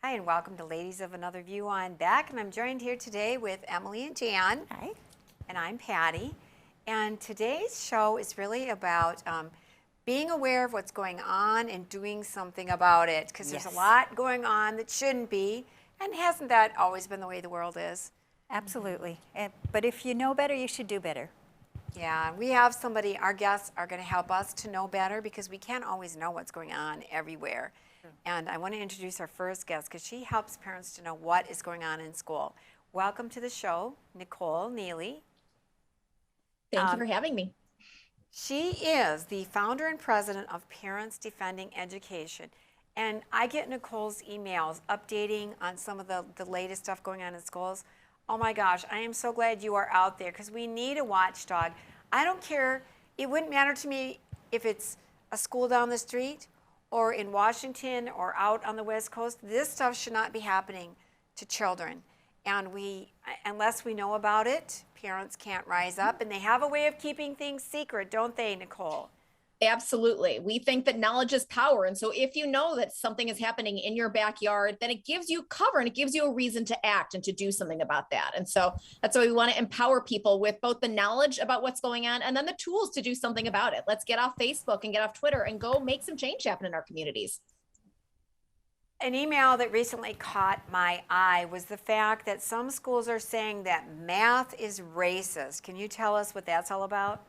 Hi, and welcome to Ladies of Another View on Back. And I'm joined here today with Emily and Jan. Hi. And I'm Patty. And today's show is really about being aware of what's going on and doing something about it. Because there's a lot going on that shouldn't be. And hasn't that always been the way the world is? Absolutely. But if you know better, you should do better. Yeah, we have somebody, our guests are going to help us to know better because we can't always know what's going on everywhere. And I want to introduce our first guest because she helps parents to know what is going on in school. Welcome to the show, Nicole Neily. Thank you for having me. She is the founder and president of Parents Defending Education. And I get Nicole's emails updating on some of the latest stuff going on in schools. Oh my gosh, I am so glad you are out there because we need a watchdog. I don't care, it wouldn't matter to me if it's a school down the street or in Washington or out on the West Coast. This stuff should not be happening to children. And unless we know about it, parents can't rise up, and they have a way of keeping things secret, don't they, Nicole? Absolutely. We think that knowledge is power. And so if you know that something is happening in your backyard, then it gives you cover and it gives you a reason to act and to do something about that. And so that's why we want to empower people with both the knowledge about what's going on and then the tools to do something about it. Let's get off Facebook and get off Twitter and go make some change happen in our communities. An email that recently caught my eye was the fact that some schools are saying that math is racist. Can you tell us what that's all about?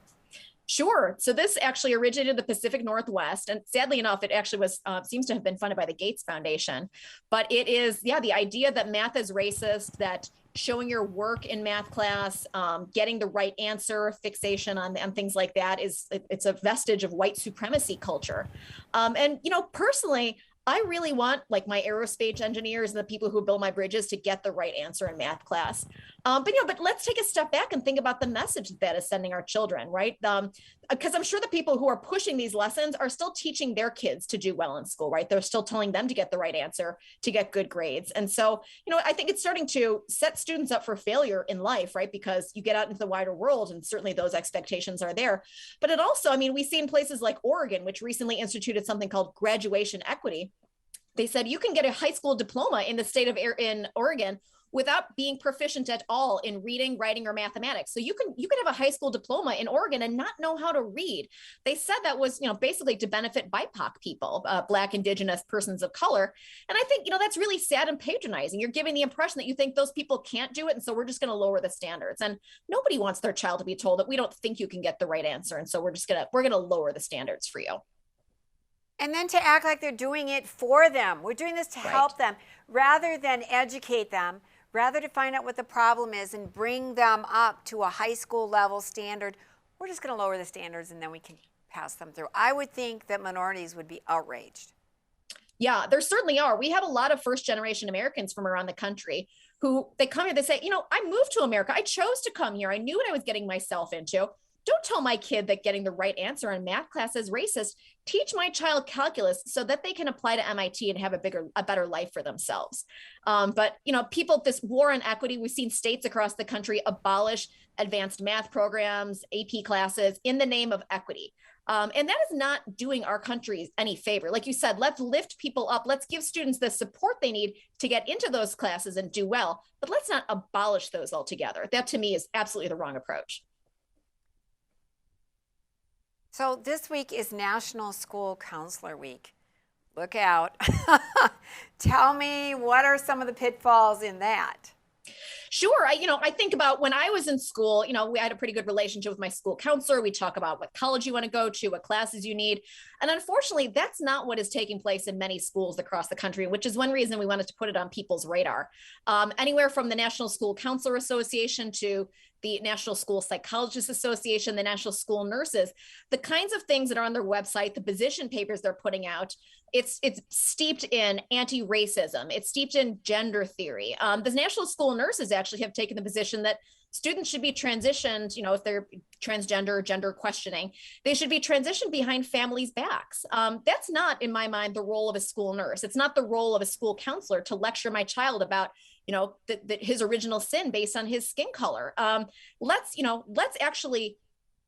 Sure. So this actually originated in the Pacific Northwest, and sadly enough, it actually was seems to have been funded by the Gates Foundation. But it is, the idea that math is racist, that showing your work in math class, getting the right answer, fixation on things like that it's a vestige of white supremacy culture. And personally, I really want like my aerospace engineers and the people who build my bridges to get the right answer in math class. But let's take a step back and think about the message that is sending our children, right? Because I'm sure the people who are pushing these lessons are still teaching their kids to do well in school, right? They're still telling them to get the right answer, to get good grades. And so, I think it's starting to set students up for failure in life, right? Because you get out into the wider world and certainly those expectations are there. But it also, we see in places like Oregon, which recently instituted something called graduation equity. They said you can get a high school diploma in the state of in Oregon without being proficient at all in reading, writing, or mathematics. So you can have a high school diploma in Oregon and not know how to read. They said that was, basically to benefit BIPOC people, Black, Indigenous, persons of color. And I think, that's really sad and patronizing. You're giving the impression that you think those people can't do it. And so we're just going to lower the standards. And nobody wants their child to be told that we don't think you can get the right answer. And so we're going to lower the standards for you. And then to act like they're doing it for them. We're doing this to help them rather than educate them, rather to find out what the problem is and bring them up to a high school level standard. We're just going to lower the standards and then we can pass them through. I would think that minorities would be outraged. Yeah, there certainly are. We have a lot of first generation Americans from around the country who they come here, they say, I moved to America. I chose to come here. I knew what I was getting myself into. Don't tell my kid that getting the right answer in math class is racist. Teach my child calculus so that they can apply to MIT and have a better life for themselves. But people, this war on equity, we've seen states across the country abolish advanced math programs, AP classes in the name of equity. And that is not doing our country any favor. Like you said, let's lift people up. Let's give students the support they need to get into those classes and do well. But let's not abolish those altogether. That to me is absolutely the wrong approach. So this week is National School Counselor Week. Look out. Tell me, what are some of the pitfalls in that? Sure. I think about when I was in school, we had a pretty good relationship with my school counselor. We talk about what college you want to go to, what classes you need. And unfortunately, that's not what is taking place in many schools across the country, which is one reason we wanted to put it on people's radar. Anywhere from the National School Counselor Association to the National School Psychologists Association, the National School Nurses, the kinds of things that are on their website, the position papers they're putting out, it's steeped in anti-racism. It's steeped in gender theory. The National School Nurses actually have taken the position that students should be transitioned, if they're transgender or gender questioning, they should be transitioned behind families' backs. That's not, in my mind, the role of a school nurse. It's not the role of a school counselor to lecture my child about, his original sin based on his skin color. Let's actually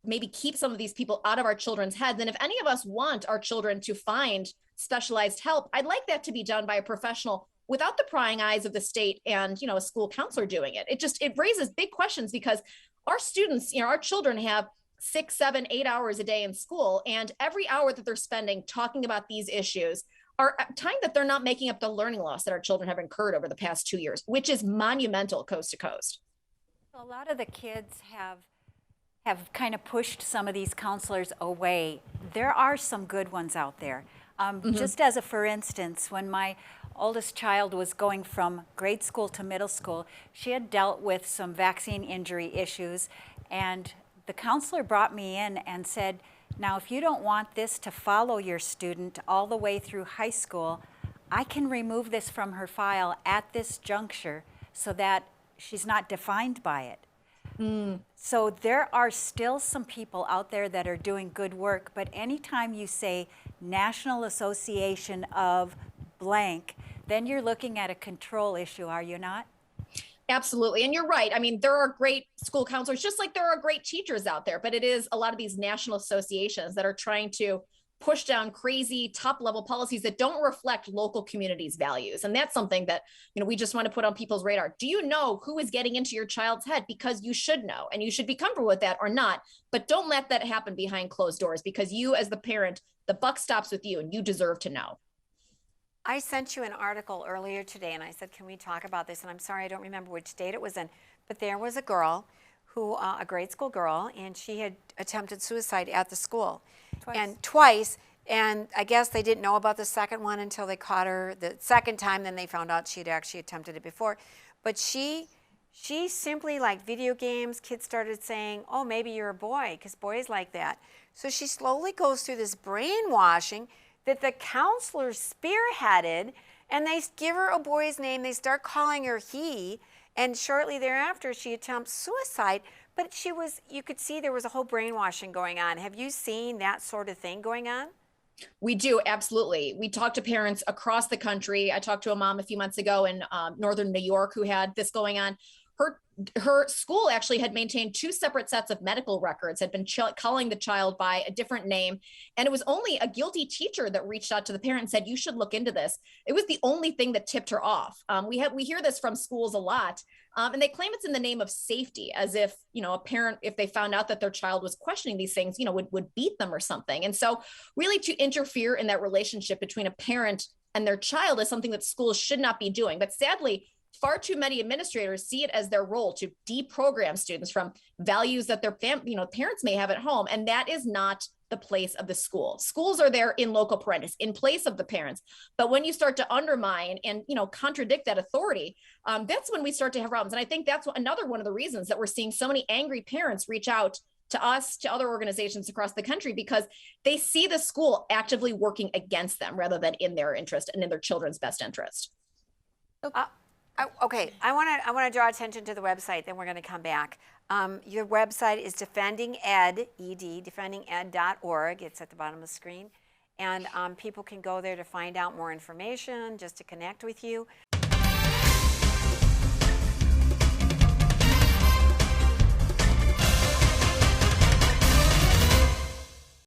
maybe keep some of these people out of our children's heads. And if any of us want our children to find specialized help, I'd like that to be done by a professional without the prying eyes of the state and, a school counselor doing it. It raises big questions because our students, our children have 6, 7, 8 hours a day in school, and every hour that they're spending talking about these issues are time that they're not making up the learning loss that our children have incurred over the past 2 years, which is monumental coast to coast. A lot of the kids have kind of pushed some of these counselors away. There are some good ones out there. Just as a for instance, when my oldest child was going from grade school to middle school, she had dealt with some vaccine injury issues, and the counselor brought me in and said, now if you don't want this to follow your student all the way through high school, I can remove this from her file at this juncture so that she's not defined by it. So there are still some people out there that are doing good work, but anytime you say National Association of blank, then you're looking at a control issue, are you not? Absolutely. And you're right. I mean, there are great school counselors, just like there are great teachers out there, but it is a lot of these national associations that are trying to push down crazy top level policies that don't reflect local communities' values. And that's something that, we just want to put on people's radar. Do you know who is getting into your child's head? Because you should know, and you should be comfortable with that or not, but don't let that happen behind closed doors, because you as the parent, the buck stops with you and you deserve to know. I sent you an article earlier today and I said, can we talk about this? And I'm sorry, I don't remember which date it was in, but there was a girl who, a grade school girl, and she had attempted suicide at the school. Twice. And I guess they didn't know about the second one until they caught her the second time. Then they found out she'd actually attempted it before. But she simply liked video games. Kids started saying, oh, maybe you're a boy, because boys like that. So she slowly goes through this brainwashing that the counselor spearheaded, and they give her a boy's name. They start calling her he, and shortly thereafter, she attempts suicide. But you could see there was a whole brainwashing going on. Have you seen that sort of thing going on? We do, absolutely. We talk to parents across the country. I talked to a mom a few months ago in northern New York who had this going on. Her school actually had maintained 2 separate sets of medical records, had been calling the child by a different name. And it was only a guilty teacher that reached out to the parent and said, you should look into this. It was the only thing that tipped her off. We hear this from schools a lot, and they claim it's in the name of safety, as if, a parent, if they found out that their child was questioning these things, would beat them or something. And so really to interfere in that relationship between a parent and their child is something that schools should not be doing. But sadly, far too many administrators see it as their role to deprogram students from values that their parents may have at home. And that is not the place of the school. Schools are there in loco parentis, in place of the parents. But when you start to undermine and, contradict that authority, that's when we start to have problems. And I think that's another one of the reasons that we're seeing so many angry parents reach out to us, to other organizations across the country, because they see the school actively working against them rather than in their interest and in their children's best interest. Okay, I want to draw attention to the website, then we're going to come back. Your website is defendinged.org. It's at the bottom of the screen. And people can go there to find out more information, just to connect with you.